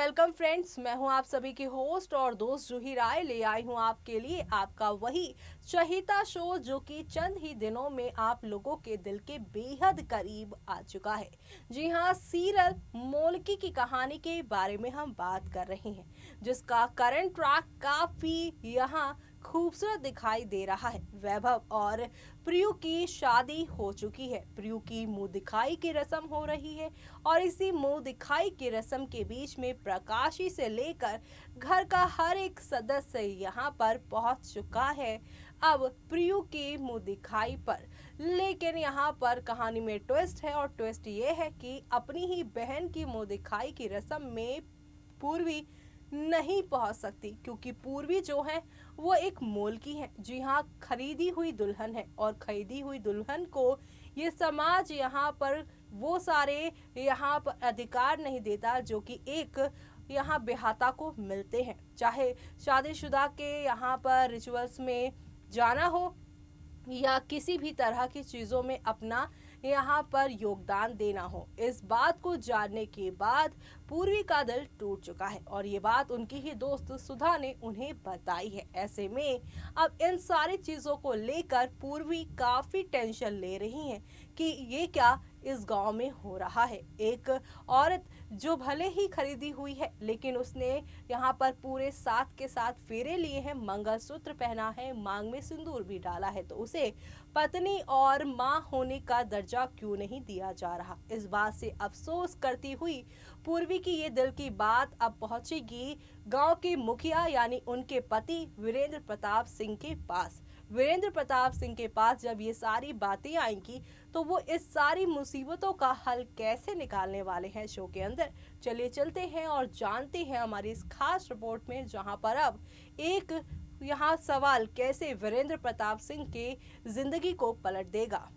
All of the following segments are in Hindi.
वेलकम फ्रेंड्स, मैं हूं आप सभी की होस्ट और दोस्त जूही राय। ले आई हूं आपके लिए आपका वही चहीता शो जो कि चंद ही दिनों में आप लोगों के दिल के बेहद करीब आ चुका है। जी हां, सीरियल मोलकी की कहानी के बारे में हम बात कर रहे हैं, जिसका करंट ट्रैक काफी यहां खूबसूरत दिखाई दे रहा है। वैभव और प्रियु की शादी हो चुकी है। प्रियु की मुंह दिखाई की रस्म हो रही है और इसी मुंह दिखाई की रस्म के बीच में प्रकाशी से लेकर घर का हर एक सदस्य यहाँ पर पहुंच चुका है अब प्रियु की मुंह दिखाई पर। लेकिन यहाँ पर कहानी में ट्विस्ट है और ट्विस्ट ये है कि अपनी ही बहन की मुंह दिखाई की रस्म में पूर्वी नहीं पहुंच सकती, क्योंकि पूर्वी जो है वो एक मोलकी है। जी हाँ, खरीदी हुई दुल्हन है और खरीदी हुई दुल्हन को ये समाज यहाँ पर वो सारे यहाँ पर अधिकार नहीं देता जो कि एक यहाँ बेहाता को मिलते हैं। चाहे शादीशुदा के यहाँ पर रिचुअल्स में जाना हो या किसी भी तरह की चीज़ों में अपना यहाँ पर योगदान देना हो, इस बात को जानने के बाद पूर्वी का दिल टूट चुका है और ये बात उनकी ही दोस्त सुधा ने उन्हें बताई है। ऐसे में अब इन सारी चीज़ों को लेकर पूर्वी काफ़ी टेंशन ले रही हैं कि ये क्या इस गांव में हो रहा है। एक औरत जो भले ही खरीदी हुई है, लेकिन उसने यहाँ पर पूरे साथ के साथ फेरे लिए हैं, मंगलसूत्र पहना है, मांग में सिंदूर भी डाला है, तो उसे पत्नी और माँ होने का दर्जा क्यों नहीं दिया जा रहा। इस बात से अफसोस करती हुई पूर्वी की ये दिल की बात अब पहुंचेगी गांव के मुखिया यानी उनके पति वीरेंद्र प्रताप सिंह के पास। वीरेंद्र प्रताप सिंह के पास जब ये सारी बातें आएंगी तो वो इस सारी मुसीबतों का हल कैसे निकालने वाले हैं शो के अंदर। चलिए चलते हैं और जानते हैं हमारी इस खास रिपोर्ट में, जहां पर अब एक यहाँ सवाल कैसे वीरेंद्र प्रताप सिंह के जिंदगी को पलट देगा।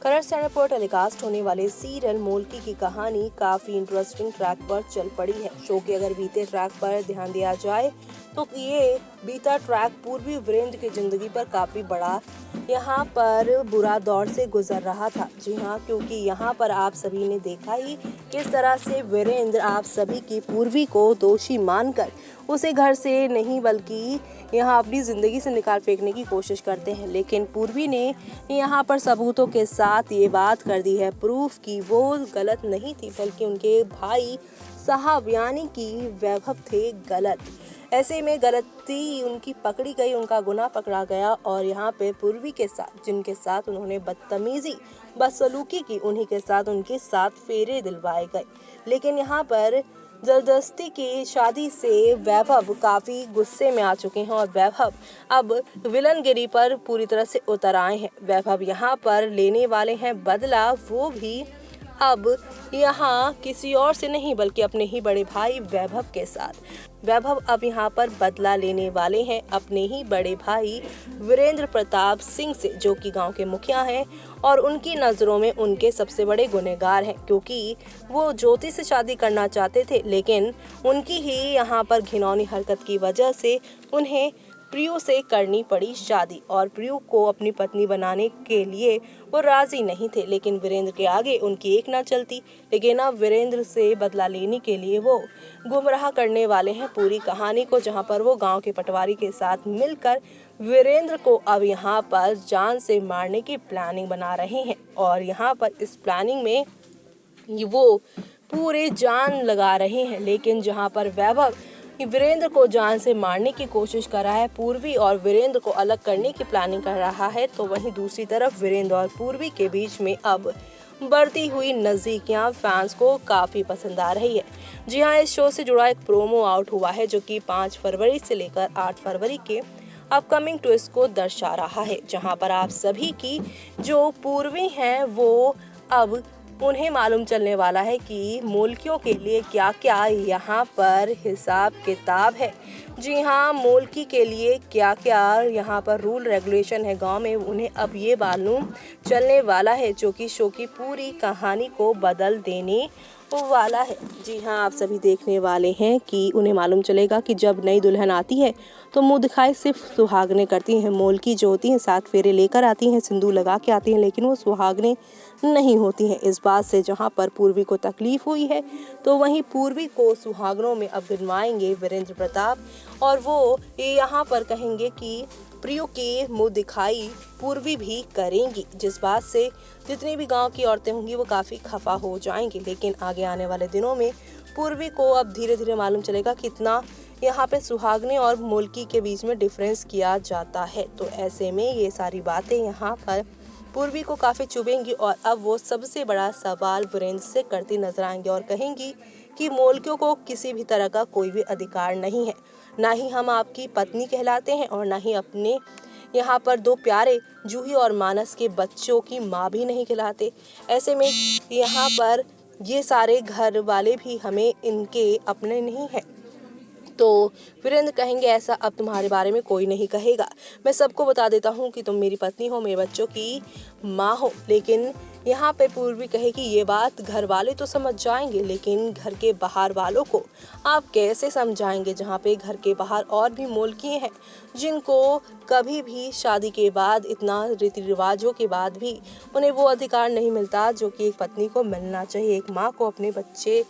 कलर्स चैनल पर टेलीकास्ट होने वाले सीरियल मोलकी की कहानी काफी इंटरेस्टिंग ट्रैक पर चल पड़ी है। शो के अगर बीते ट्रैक पर ध्यान दिया जाए तो ये बीता ट्रैक पूर्वी वीरेंद्र की जिंदगी पर काफी बड़ा यहाँ पर बुरा दौर से गुजर रहा था। जी हाँ, क्योंकि यहाँ पर आप सभी ने देखा ही किस तरह से वीरेंद्र आप सभी की पूर्वी को दोषी मानकर उसे घर से नहीं बल्कि यहाँ अपनी ज़िंदगी से निकाल फेंकने की कोशिश करते हैं। लेकिन पूर्वी ने यहाँ पर सबूतों के साथ ये बात कर दी है प्रूफ कि वो गलत नहीं थी, बल्कि उनके भाई साहब यानी कि वैभव थे गलत। ऐसे में गलती उनकी पकड़ी गई, उनका गुनाह पकड़ा गया और यहाँ पे पूर्वी के साथ जिनके साथ उन्होंने बदतमीजी बदसलूकी की, उन्हीं के साथ उनके साथ फेरे दिलवाए गए। लेकिन यहाँ पर जबरदस्ती की शादी से वैभव काफ़ी गुस्से में आ चुके हैं और वैभव अब विलनगिरी पर पूरी तरह से उतर आए हैं। वैभव यहाँ पर लेने वाले हैं बदला, वो भी अब यहाँ किसी और से नहीं बल्कि अपने ही बड़े भाई वैभव के साथ। वैभव अब यहाँ पर बदला लेने वाले हैं अपने ही बड़े भाई वीरेंद्र प्रताप सिंह से, जो कि गांव के मुखिया हैं और उनकी नज़रों में उनके सबसे बड़े गुनहगार हैं, क्योंकि वो ज्योति से शादी करना चाहते थे। लेकिन उनकी ही यहाँ पर घिनौनी हरकत की वजह से उन्हें प्रियु से करनी पड़ी शादी और प्रियु को अपनी पत्नी बनाने के लिए वो राजी नहीं थे। लेकिन वीरेंद्र के आगे उनकी एक ना चलती। लेकिन अब वीरेंद्र से बदला लेने के लिए वो गुमराह करने वाले हैं पूरी कहानी को, जहां पर वो गांव के पटवारी के साथ मिलकर वीरेंद्र को अब यहाँ पर जान से मारने की प्लानिंग बना रहे हैं। और यहाँ पर इस प्लानिंग में वो पूरे जान लगा रहे हैं। लेकिन जहाँ पर वैभव वीरेंद्र को जान से मारने की कोशिश कर रहा है पूर्वी और वीरेंद्र को अलग करने की प्लानिंग कर रहा है, तो वहीं दूसरी तरफ वीरेंद्र और पूर्वी के बीच में अब बढ़ती हुई नज़दीकियां फैंस को काफ़ी पसंद आ रही है। जी हाँ, इस शो से जुड़ा एक प्रोमो आउट हुआ है जो कि 5 फरवरी से लेकर 8 फरवरी के अपकमिंग ट्विस्ट को दर्शा रहा है, जहां पर आप सभी की जो पूर्वी हैं वो अब उन्हें मालूम चलने वाला है कि मोलकियों के लिए क्या क्या यहाँ पर हिसाब किताब है। जी हाँ, मोलकी के लिए क्या क्या यहाँ पर रूल रेगुलेशन है गांव में, उन्हें अब ये मालूम चलने वाला है, जो कि शो की पूरी कहानी को बदल देने वाला है। जी हाँ, आप सभी देखने वाले हैं कि उन्हें मालूम चलेगा कि जब नई दुल्हन आती है तो मुंह दिखाई सिर्फ सुहागनें करती हैं। मोलकी जो होती हैं 7 फेरे लेकर आती हैं, सिंदूर लगा के आती हैं, लेकिन वो सुहागनें नहीं होती हैं। इस बात से जहाँ पर पूर्वी को तकलीफ हुई है तो वहीं पूर्वी को सुहागनों में अब गिनवाएंगे वीरेंद्र प्रताप और वो यहाँ पर कहेंगे कि प्रियो के मुंह दिखाई पूर्वी भी करेंगी, जिस बात से जितनी भी गांव की औरतें होंगी वो काफ़ी खफा हो जाएंगी। लेकिन आगे आने वाले दिनों में पूर्वी को अब धीरे धीरे मालूम चलेगा कितना यहाँ पे सुहागने और मोलकी के बीच में डिफरेंस किया जाता है। तो ऐसे में ये सारी बातें यहाँ पर पूर्वी को काफ़ी चुभेंगी और अब वो सबसे बड़ा सवाल वीरेंद्र से करती नजर आएंगे और कहेंगी कि मोलकियों को किसी भी तरह का कोई भी अधिकार नहीं है, ना ही हम आपकी पत्नी कहलाते हैं और ना ही अपने यहाँ पर 2 प्यारे जूही और मानस के बच्चों की माँ भी नहीं कहलाते। ऐसे में यहाँ पर ये सारे घर वाले भी हमें इनके अपने नहीं हैं। तो वीरेंद्र कहेंगे ऐसा अब तुम्हारे बारे में कोई नहीं कहेगा। मैं सबको बता देता हूँ कि तुम मेरी पत्नी हो, मेरे बच्चों की माँ हो। लेकिन यहाँ पे पूर्वी कहे कि ये बात घर वाले तो समझ जाएंगे, लेकिन घर के बाहर वालों को आप कैसे समझाएंगे, जहाँ पे घर के बाहर और भी मोलकिए हैं जिनको कभी भी शादी के बाद इतना रीति रिवाजों के बाद भी उन्हें वो अधिकार नहीं मिलता जो कि एक पत्नी को मिलना चाहिए, एक माँ को अपने बच्चे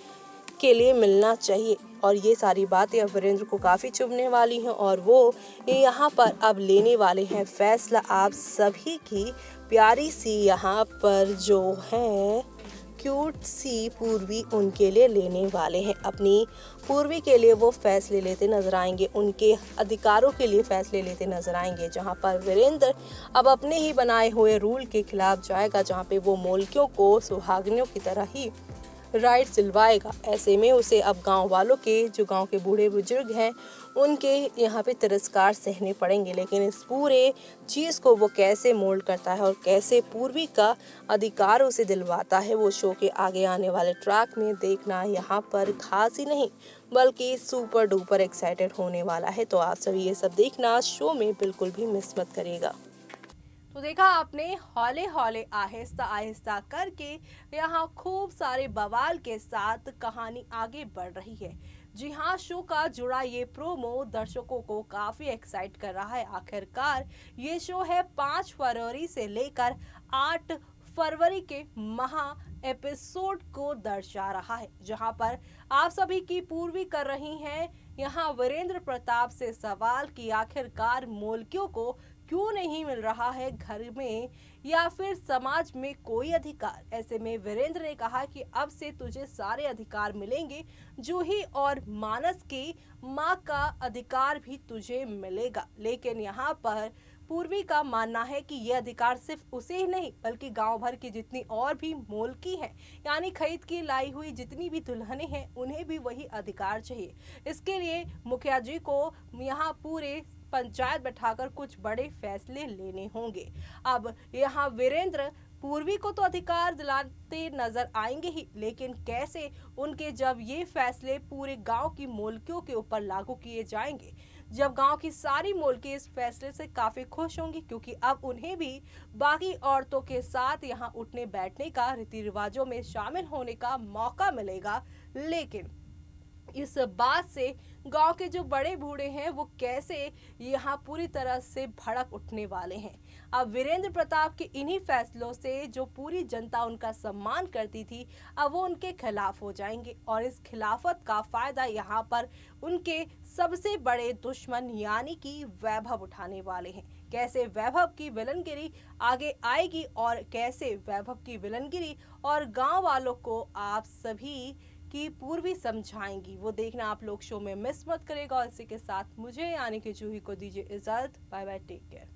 के लिए मिलना चाहिए। और ये सारी बातें अब वीरेंद्र को काफ़ी चुभने वाली हैं और वो यहाँ पर अब लेने वाले हैं फैसला। आप सभी की प्यारी सी यहाँ पर जो है क्यूट सी पूर्वी उनके लिए लेने वाले हैं। अपनी पूर्वी के लिए वो फैसले लेते नजर आएंगे, उनके अधिकारों के लिए फैसले लेते नजर आएंगे, जहां पर वीरेंद्र अब अपने ही बनाए हुए रूल के खिलाफ जाएगा, जहां पे वो मोलकियों को सुहागनियों की तरह ही राइट दिलवाएगा। ऐसे में उसे अब गांव वालों के, जो गांव के बूढ़े बुजुर्ग हैं, उनके यहाँ पे तिरस्कार सहने पड़ेंगे। लेकिन इस पूरे चीज़ को वो कैसे मोल्ड करता है और कैसे पूर्वी का अधिकार उसे दिलवाता है, वो शो के आगे आने वाले ट्रैक में देखना यहाँ पर खास ही नहीं बल्कि सुपर डुपर एक्साइटेड होने वाला है। तो आप सभी ये सब देखना शो में बिल्कुल भी मिस मत करिएगा। तो देखा आपने, हौले हौले आहिस्ता आहिस्ता करके यहाँ खूब सारे बवाल के साथ कहानी आगे बढ़ रही है। जी हाँ, शो का जुड़ा ये प्रोमो दर्शकों को काफी एक्साइट कर रहा है। आखिरकार ये शो है 5 फरवरी से लेकर 8 फरवरी के महा एपिसोड को दर्शा रहा है, जहां पर आप सभी की पूर्वी कर रही हैं यहाँ वीरेंद्र प्रताप से सवाल कि आखिरकार मोलकियों को क्यों नहीं मिल रहा है घर में या फिर समाज में कोई अधिकार। ऐसे में वीरेंद्र ने कहा कि अब से तुझे सारे अधिकार मिलेंगे, जूही और मानस की माँ का अधिकार भी तुझे मिलेगा। लेकिन यहाँ पर पूर्वी का मानना है कि यह अधिकार सिर्फ उसे ही नहीं बल्कि गांव भर की जितनी और भी मोलकी हैं, यानी खरीद की लाई हुई जितनी भी दुल्हनें हैं, उन्हें भी वही अधिकार चाहिए। इसके लिए मुखिया जी को यहाँ पूरे पंचायत बैठाकर कुछ बड़े फैसले लेने होंगे। अब यहाँ वीरेंद्र पूर्वी को तो अधिकार दिलाते नजर आएंगे ही, लेकिन कैसे उनके जब ये फैसले पूरे गांव की मोलकियों के ऊपर लागू किए जाएंगे, जब गांव की सारी मोलकी इस फैसले से काफी खुश होंगी, क्योंकि अब उन्हें भी बाकी औरतों के साथ यहाँ उठने बैठने का, रीति रिवाजों में शामिल होने का मौका मिलेगा। लेकिन इस बात से गांव के जो बड़े बूढ़े हैं वो कैसे यहाँ पूरी तरह से भड़क उठने वाले हैं। अब वीरेंद्र प्रताप के इन्हीं फैसलों से जो पूरी जनता उनका सम्मान करती थी, अब वो उनके खिलाफ हो जाएंगे और इस खिलाफत का फायदा यहाँ पर उनके सबसे बड़े दुश्मन यानी कि वैभव उठाने वाले हैं। कैसे वैभव की विलनगिरी आगे आएगी और कैसे वैभव की विलनगिरी और गांव वालों को आप सभी की पूर्वी समझाएंगी, वो देखना आप लोग शो में मिस मत करेगा। और इसी के साथ मुझे यानी कि जूही को दीजिए इजाजत। Bye bye, take care.